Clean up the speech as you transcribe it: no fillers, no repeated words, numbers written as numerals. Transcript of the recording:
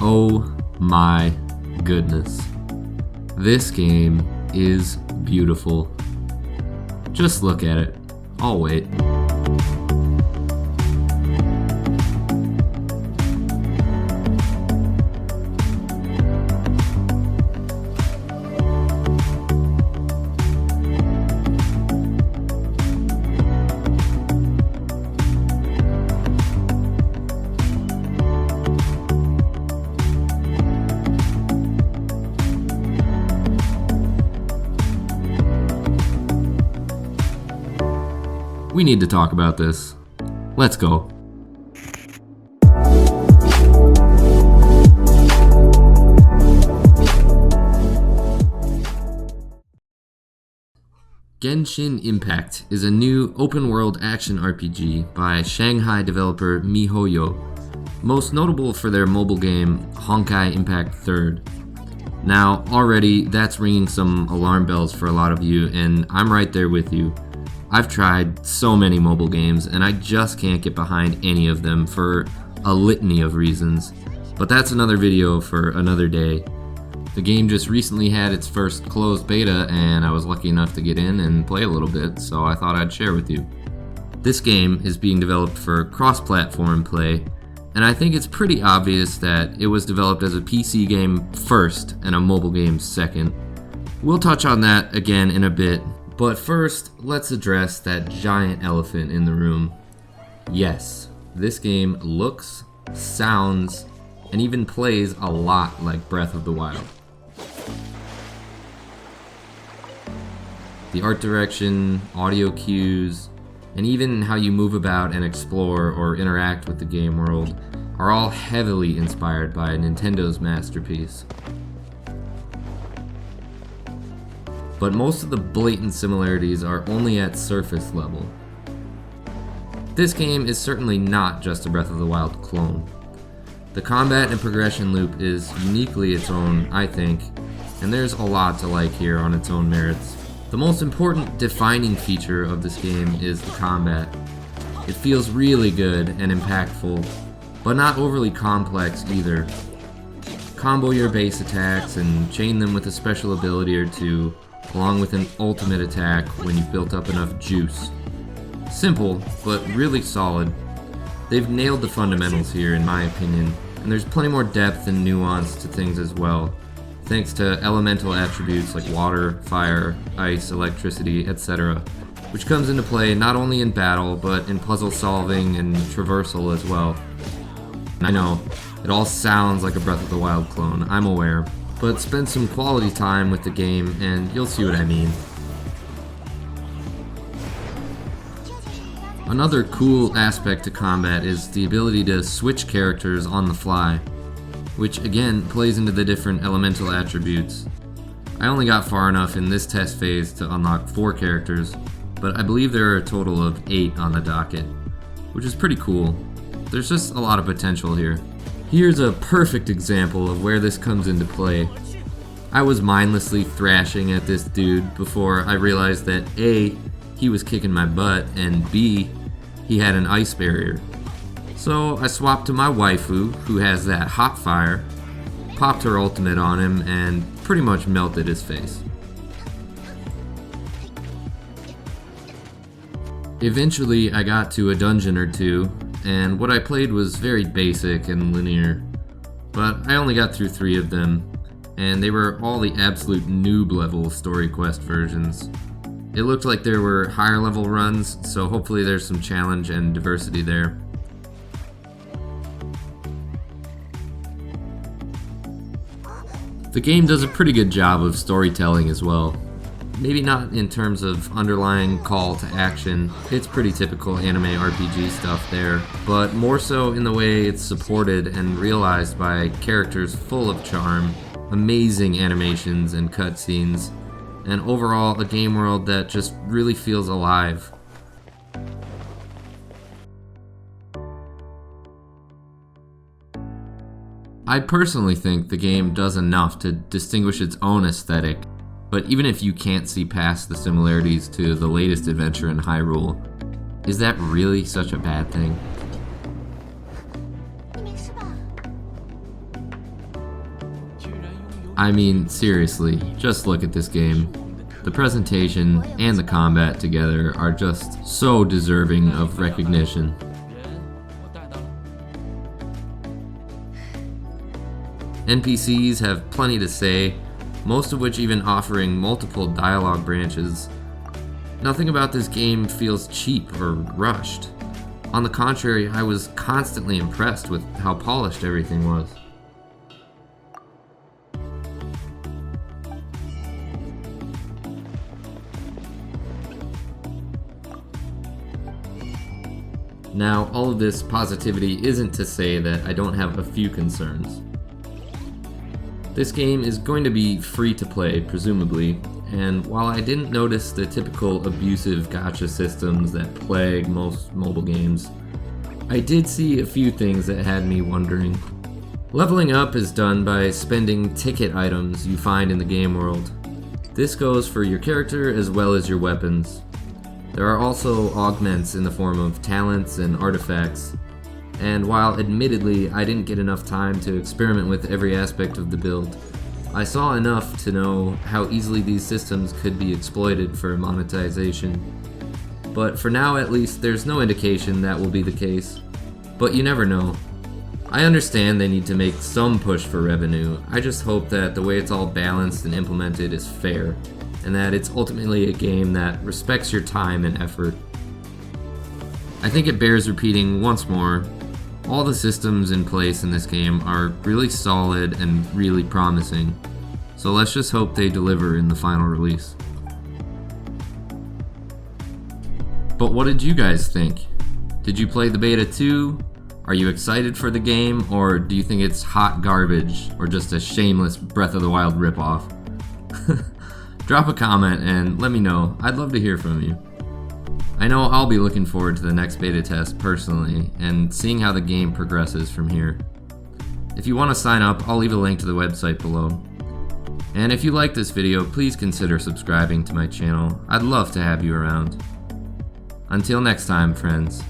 Oh my goodness. This game is beautiful. Just look at it. I'll wait. We need to talk about this. Let's go. Genshin Impact is a new open-world action RPG by Shanghai developer MiHoYo, most notable for their mobile game Honkai Impact 3rd. Now, already that's ringing some alarm bells for a lot of you, and I'm right there with you. I've tried so many mobile games, and I just can't get behind any of them for a litany of reasons. But that's another video for another day. The game just recently had its first closed beta, and I was lucky enough to get in and play a little bit, so I thought I'd share with you. This game is being developed for cross-platform play, and I think it's pretty obvious that it was developed as a PC game first and a mobile game second. We'll touch on that again in a bit. But first, let's address that giant elephant in the room. Yes, this game looks, sounds, and even plays a lot like Breath of the Wild. The art direction, audio cues, and even how you move about and explore or interact with the game world are all heavily inspired by Nintendo's masterpiece. But most of the blatant similarities are only at surface level. This game is certainly not just a Breath of the Wild clone. The combat and progression loop is uniquely its own, I think, and there's a lot to like here on its own merits. The most important defining feature of this game is the combat. It feels really good and impactful, but not overly complex either. Combo your base attacks and chain them with a special ability or two, along with an ultimate attack when you've built up enough juice. Simple, but really solid. They've nailed the fundamentals here in my opinion, and there's plenty more depth and nuance to things as well, thanks to elemental attributes like water, fire, ice, electricity, etc., which comes into play not only in battle, but in puzzle solving and traversal as well. I know, it all sounds like a Breath of the Wild clone, I'm aware, but spend some quality time with the game and you'll see what I mean. Another cool aspect to combat is the ability to switch characters on the fly, which again plays into the different elemental attributes. I only got far enough in this test phase to unlock 4 characters, but I believe there are a total of 8 on the docket, which is pretty cool. There's just a lot of potential here. Here's a perfect example of where this comes into play. I was mindlessly thrashing at this dude before I realized that A, he was kicking my butt, and B, he had an ice barrier. So I swapped to my waifu, who has that hot fire, popped her ultimate on him, and pretty much melted his face. Eventually I got to a dungeon or two, and what I played was very basic and linear, but I only got through 3 of them, and they were all the absolute noob level story quest versions. It looked like there were higher level runs, so hopefully there's some challenge and diversity there. The game does a pretty good job of storytelling as well. Maybe not in terms of underlying call to action, it's pretty typical anime RPG stuff there, but more so in the way it's supported and realized by characters full of charm, amazing animations and cutscenes, and overall a game world that just really feels alive. I personally think the game does enough to distinguish its own aesthetic, but even if you can't see past the similarities to the latest adventure in Hyrule, is that really such a bad thing? I mean, seriously, just look at this game. The presentation and the combat together are just so deserving of recognition. NPCs have plenty to say, most of which even offering multiple dialogue branches. Nothing about this game feels cheap or rushed. On the contrary, I was constantly impressed with how polished everything was. Now, all of this positivity isn't to say that I don't have a few concerns. This game is going to be free to play, presumably, and while I didn't notice the typical abusive gacha systems that plague most mobile games, I did see a few things that had me wondering. Leveling up is done by spending ticket items you find in the game world. This goes for your character as well as your weapons. There are also augments in the form of talents and artifacts, and while admittedly I didn't get enough time to experiment with every aspect of the build, I saw enough to know how easily these systems could be exploited for monetization. But for now at least, there's no indication that will be the case. But you never know. I understand they need to make some push for revenue. I just hope that the way it's all balanced and implemented is fair, and that it's ultimately a game that respects your time and effort. I think it bears repeating once more, all the systems in place in this game are really solid and really promising, so let's just hope they deliver in the final release. But what did you guys think? Did you play the beta too? Are you excited for the game, or do you think it's hot garbage or just a shameless Breath of the Wild ripoff? Drop a comment and let me know. I'd love to hear from you. I know I'll be looking forward to the next beta test personally and seeing how the game progresses from here. If you want to sign up, I'll leave a link to the website below. And if you like this video, please consider subscribing to my channel. I'd love to have you around. Until next time, friends.